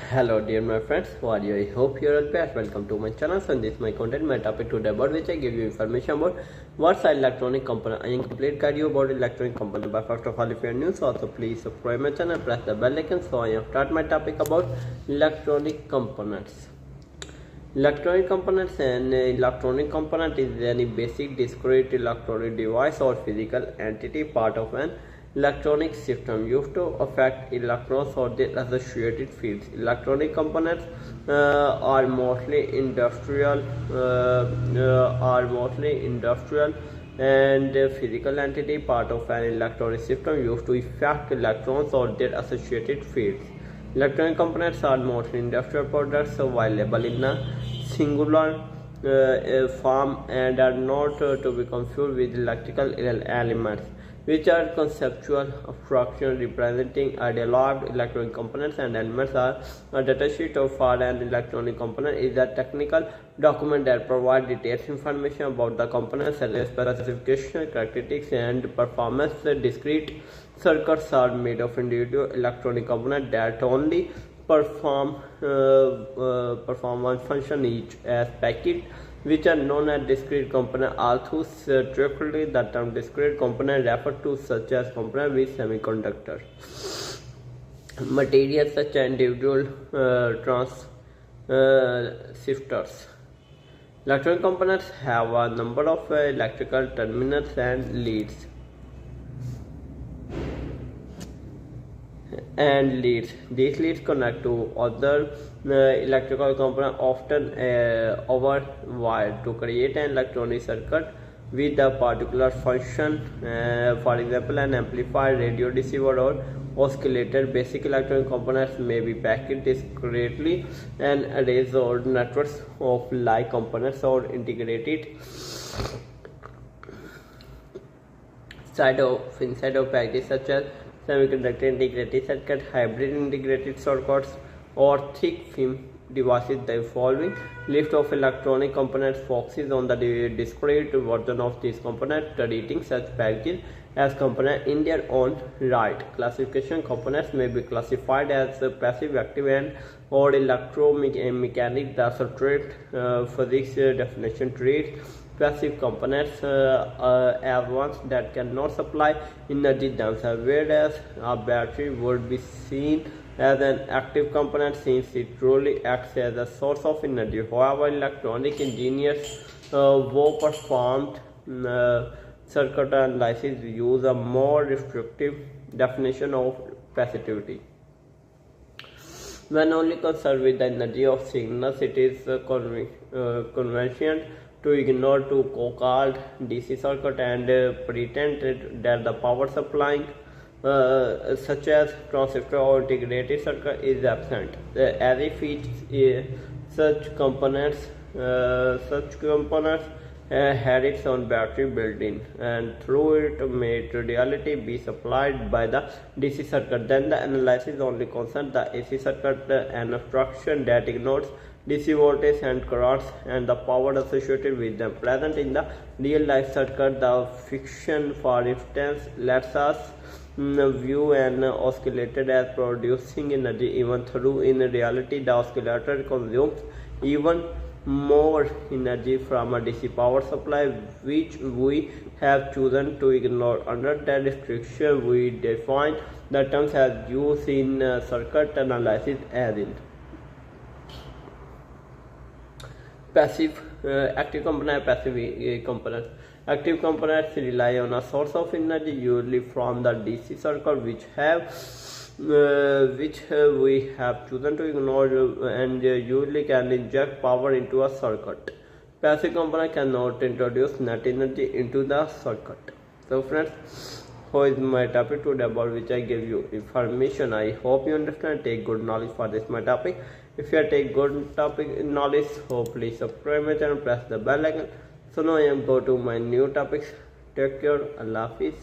Hello dear my friends, how are you? I hope you are all best. Welcome to my channel. So in this my content, my topic today about which I give you information about what's an electronic component. I am complete guide you about electronic component. But first of all, if you are new, so also please subscribe my channel, press the bell icon. So I am start my topic about electronic components. Electronic components. And electronic component is any basic discrete electronic device or physical entity part of an electronic system used to affect electrons or their associated fields. Electronic components are mostly industrial and physical entity part of an electronic system used to affect electrons or their associated fields. Electronic components are mostly industrial products available in a singular form and are not to be confused with electrical elements, which are conceptual abstractions representing idealized electronic components and elements. Are a datasheet for an electronic component is a technical document that provides detailed information about the components, specification, characteristics, and performance. Discrete circuits are made of individual electronic components that only perform one function each as packets, which are known as discrete component. Although strictly the term discrete component refers to such as component with semiconductor materials such as individual transistors. Electronic components have a number of electrical terminals and leads. These leads connect to other electrical components, often over wire, to create an electronic circuit with a particular function. For example, an amplifier, radio receiver, or oscillator. Basic electronic components may be packaged discretely and arrayed or networks of like components or integrated inside of packages such as semiconductor integrated circuit, hybrid integrated circuits, or thick film devices. The following list of electronic components focuses on the discrete version of these components, treating such packages as components in their own right. Classification: components may be classified as passive, active, and or electromechanic. The substrate physics definition treats passive components as ones that cannot supply energy themselves, whereas a battery would be seen as an active component since it truly acts as a source of energy. However, electronic engineers who performed circuit analysis use a more restrictive definition of passivity. When only concerned with the energy of signals, it is convenient to ignore two co-called DC circuit and pretend that the power supplying such as transistor or integrated circuit is absent, as if such components had its own battery built in, and through it may reality be supplied by the DC circuit. Then the analysis only concerns the AC circuit, an abstraction that ignores DC voltage and currents and the power associated with them present in the real life circuit. The fiction, for instance, lets us view an oscillator as producing energy, even though in reality the oscillator consumes even more energy from a DC power supply, which we have chosen to ignore. Under that restriction, we define the terms as used in circuit analysis as in passive, active component, passive component. Active components rely on a source of energy, usually from the DC circuit, which we have chosen to ignore, and usually can inject power into a circuit. Passive component cannot introduce net energy into the circuit. So friends, how is my topic today about which I give you information. I hope you understand, take good knowledge for this my topic. If you take good topic knowledge, so please subscribe my channel, press the bell icon. So now I am go to my new topics. Take care. Allah Hafiz.